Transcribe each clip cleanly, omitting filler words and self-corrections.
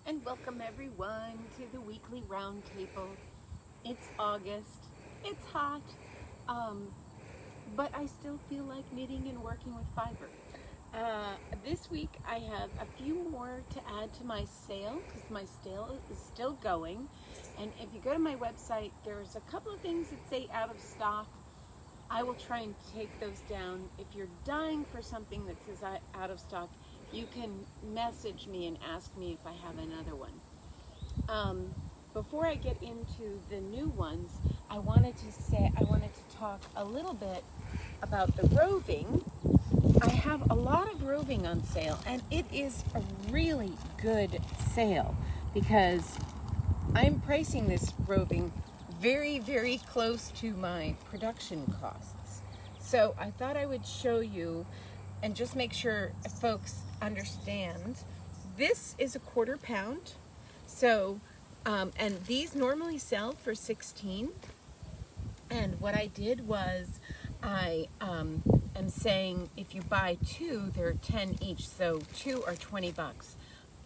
and welcome everyone to the weekly roundtable. It's August, it's hot, but I still feel like knitting and working with fiber. This week I have a few more to add to my sale because my sale is still going. And if you go to my website, there's a couple of things that say out of stock. I will try and take those down. If you're dying for something that says out of stock, you can message me and ask me if I have another one. Before I get into the new ones, I wanted to talk a little bit about the roving. I have a lot of roving on sale, and it is a really good sale because I'm pricing this roving very, very close to my production costs. So I thought I would show you and just make sure folks understand. This is a 1/4 pound. So, and these normally sell for 16. And what I did was I am saying if you buy 2, they're 10 each. So 2 are 20 bucks.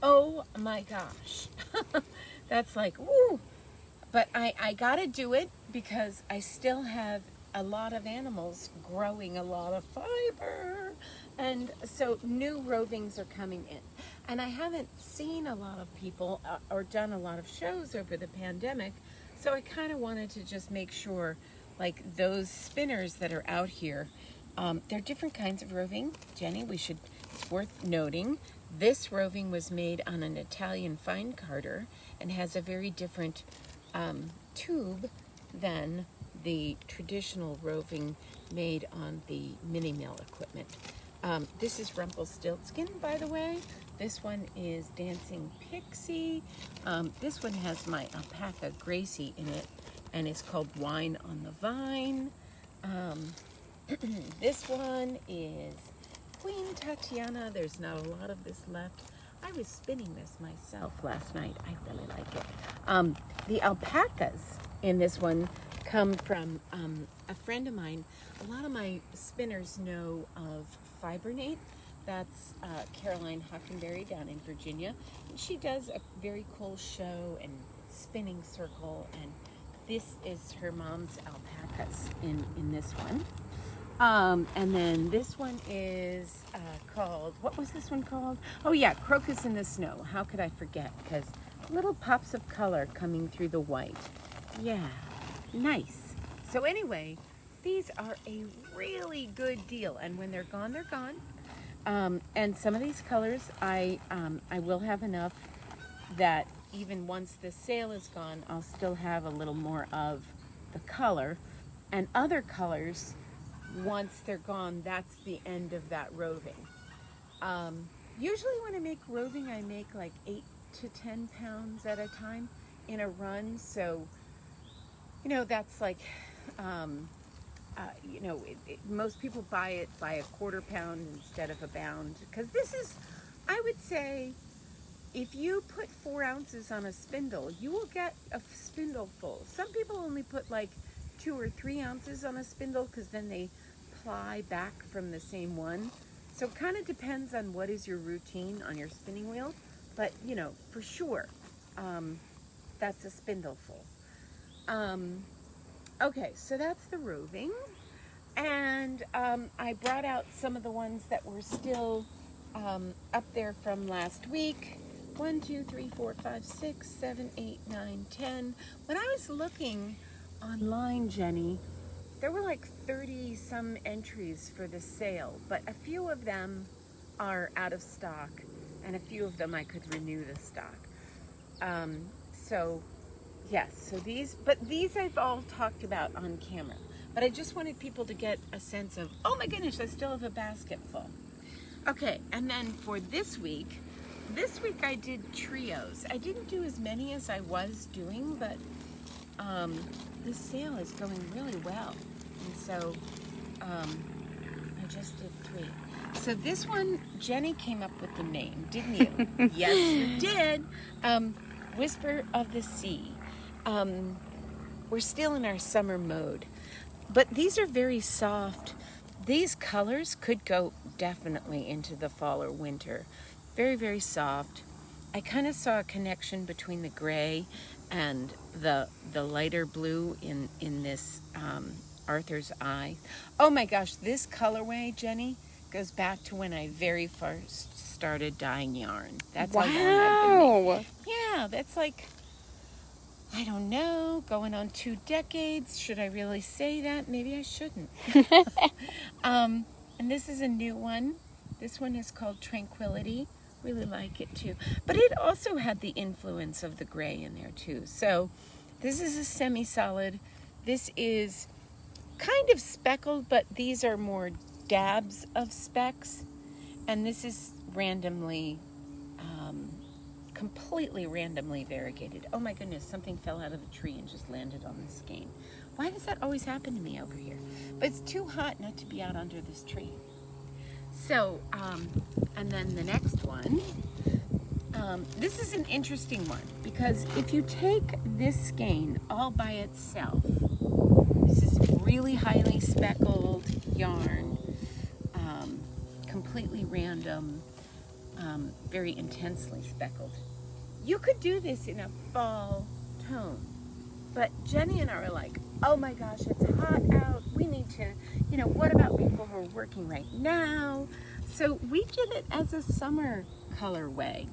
Oh my gosh. That's like, woo. But I gotta do it because I still have a lot of animals growing a lot of fiber. And so new rovings are coming in. And I haven't seen a lot of people or done a lot of shows over the pandemic. So I kind of wanted to just make sure, like those spinners that are out here, they're different kinds of roving. Jenny, it's worth noting, this roving was made on an Italian fine carder and has a very different tube than the traditional roving made on the mini mill equipment. This is Rumpelstiltskin, by the way. This one is Dancing Pixie. This one has my alpaca Gracie in it, and it's called Wine on the Vine. This one is Queen Tatiana. There's not a lot of this left. I was spinning this myself last night. I really like it. The alpacas in this one come from a friend of mine. A lot of my spinners know of Fibernate. That's Caroline Hockenberry down in Virginia. And she does a very cool show and spinning circle, and this is her mom's alpacas in this one. And then this one is called, what was this one called? Oh yeah, Crocus in the Snow. How could I forget? Because little pops of color coming through the white. Yeah, nice. So anyway, these are a really good deal. And when they're gone, they're gone. And some of these colors, I will have enough that even once the sale is gone, I'll still have a little more of the color. And other colors, once they're gone, that's the end of that roving. Usually when I make roving, I make like 8 to 10 pounds at a time in a run. So, you know, that's like, you know, most people buy it by a 1/4 pound instead of a pound. Because this is, I would say, if you put 4 ounces on a spindle, you will get a spindle full. Some people only put like 2 or 3 ounces on a spindle because then they ply back from the same one. So it kind of depends on what is your routine on your spinning wheel. But, you know, for sure, that's a spindle full. Okay, so that's the roving. And I brought out some of the ones that were still up there from last week. 1, 2, 3, 4, 5, 6, 7, 8, 9, 10. When I was looking online, Jenny, there were like 30 some entries for the sale, but a few of them are out of stock, and a few of them I could renew the stock. So yes, so these I've all talked about on camera, but I just wanted people to get a sense of, oh my goodness, I still have a basket full. Okay, and then for this week I did trios. I didn't do as many as I was doing, but this sale is going really well. And so I just did 3. So this one, Jenny came up with the name, didn't you? Yes, you did. Whisper of the Sea. We're still in our summer mode, but these are very soft. These colors could go definitely into the fall or winter. Very, very soft. I kind of saw a connection between the gray and the lighter blue in this Arthur's Eye. Oh my gosh, this colorway, Jenny, goes back to when I very first started dyeing yarn. That's how long I've been making. Yeah, that's like, I don't know, going on 2 decades. Should I really say that? Maybe I shouldn't. And this is a new one. This one is called Tranquility. Really like it too. But it also had the influence of the gray in there too. So this is a semi-solid. This is kind of speckled, but these are more dabs of specks. And this is randomly, completely randomly variegated. Oh my goodness, something fell out of the tree and just landed on this skein. Why does that always happen to me over here? But it's too hot not to be out under this tree. So, and then the next one, this is an interesting one because if you take this skein all by itself, this is really highly speckled yarn, completely random, very intensely speckled. You could do this in a fall tone, but Jenny and I are like, oh my gosh, it's hot out. We need to, what about people who are working right now? So we did it as a summer colorway.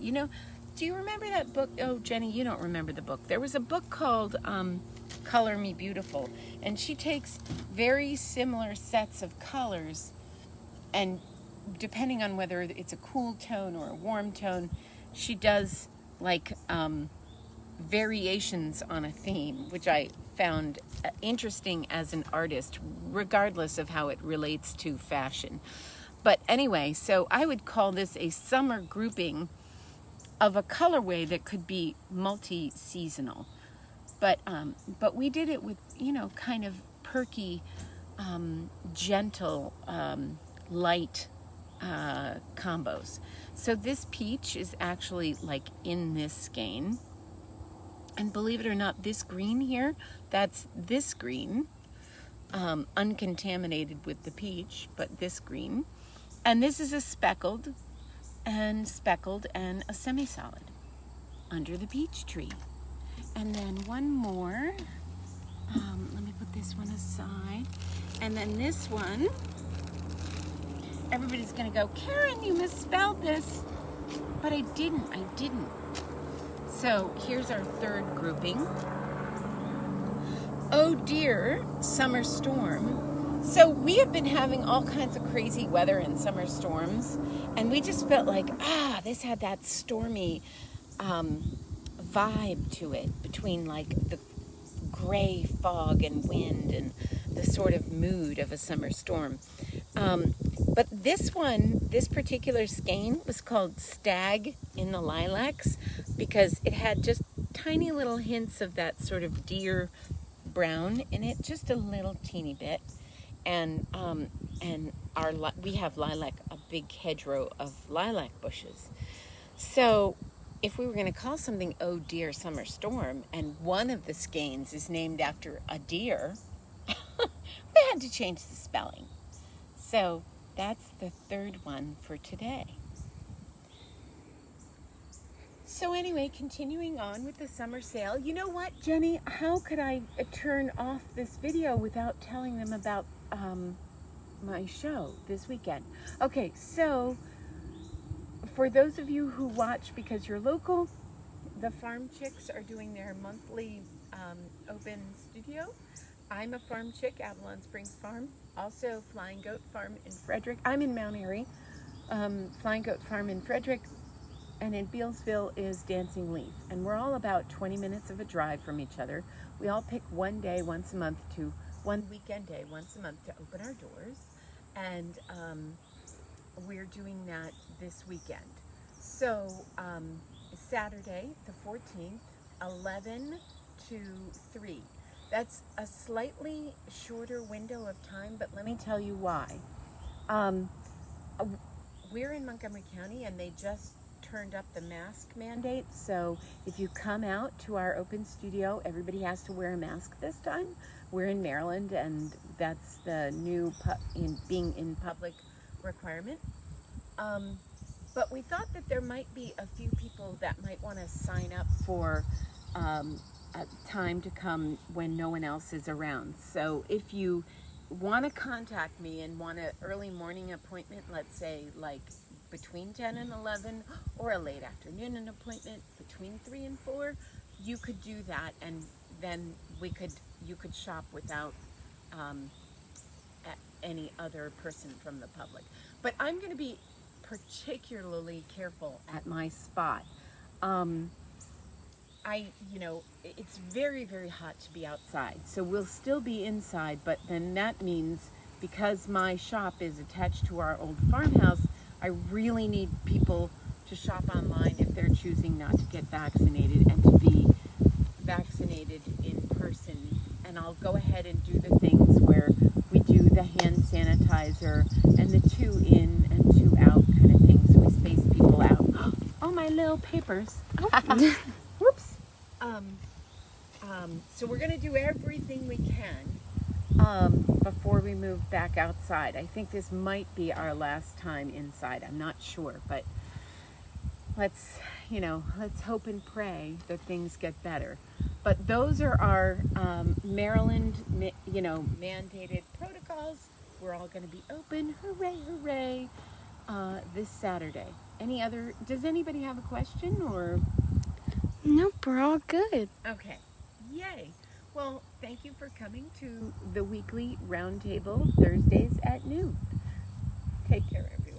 Do you remember that book? Oh, Jenny, you don't remember the book. There was a book called Color Me Beautiful, and she takes very similar sets of colors, and depending on whether it's a cool tone or a warm tone, she does like variations on a theme, which I found interesting as an artist, regardless of how it relates to fashion. But anyway, so I would call this a summer grouping of a colorway that could be multi-seasonal. But we did it with, kind of perky, gentle, light combos. So this peach is actually like in this skein. And believe it or not, this green here, that's this green, uncontaminated with the peach, but this green. And this is a speckled and a semi-solid under the peach tree. And then one more, let me put this one aside. And then this one, everybody's gonna go, Karen, you misspelled this. But I didn't. So here's our third grouping. Oh dear, summer storm. So we have been having all kinds of crazy weather and summer storms, and we just felt like, this had that stormy vibe to it, between like the gray fog and wind and the sort of mood of a summer storm. But this particular skein was called Stag in the Lilacs because it had just tiny little hints of that sort of deer brown in it, just a little teeny bit. And we have lilac, a big hedgerow of lilac bushes. So if we were going to call something Oh Dear Summer Storm, and one of the skeins is named after a deer, we had to change the spelling. So that's the third one for today. So anyway, continuing on with the summer sale. You know what, Jenny? How could I turn off this video without telling them about my show this weekend? Okay, so for those of you who watch because you're local, the Farm Chicks are doing their monthly open studio. I'm a farm chick, Avalon Springs Farm. Also Flying Goat Farm in Frederick. I'm in Mount Airy. Flying Goat Farm in Frederick. And in Bealsville is Dancing Leaf. And we're all about 20 minutes of a drive from each other. We all pick one weekend day once a month to open our doors. And we're doing that this weekend. So Saturday, the 14th, 11 to 3. That's a slightly shorter window of time, but let me tell you why. We're in Montgomery County, and they just turned up the mask mandate. So if you come out to our open studio, everybody has to wear a mask this time. We're in Maryland, and that's the new being in public requirement. But we thought that there might be a few people people that might want to sign up for a time to come when no one else is around. So if you want to contact me and want an early morning appointment, let's say like between 10 and 11, or a late afternoon appointment between 3 and 4, you could do that, and then you could shop without any other person from the public. But I'm going to be particularly careful at my spot. It's very, very hot to be outside, so we'll still be inside, but then that means because my shop is attached to our old farmhouse, I really need people to shop online if they're choosing not to get vaccinated, and to be vaccinated in person. And I'll go ahead and do the things where we do the hand sanitizer and the 2 in and 2 out kind of things. We space people out. Oh, my little papers. Whoops. So we're going to do everything we can before we move back outside. I think this might be our last time inside. I'm not sure, but let's hope and pray that things get better. But those are our Maryland, mandated protocols. We're all going to be open. Hooray, hooray. This Saturday. Does anybody have a question, or? Nope, we're all good. Okay. Yay. Well, thank you for coming to the weekly roundtable Thursdays at noon. Take care, everyone.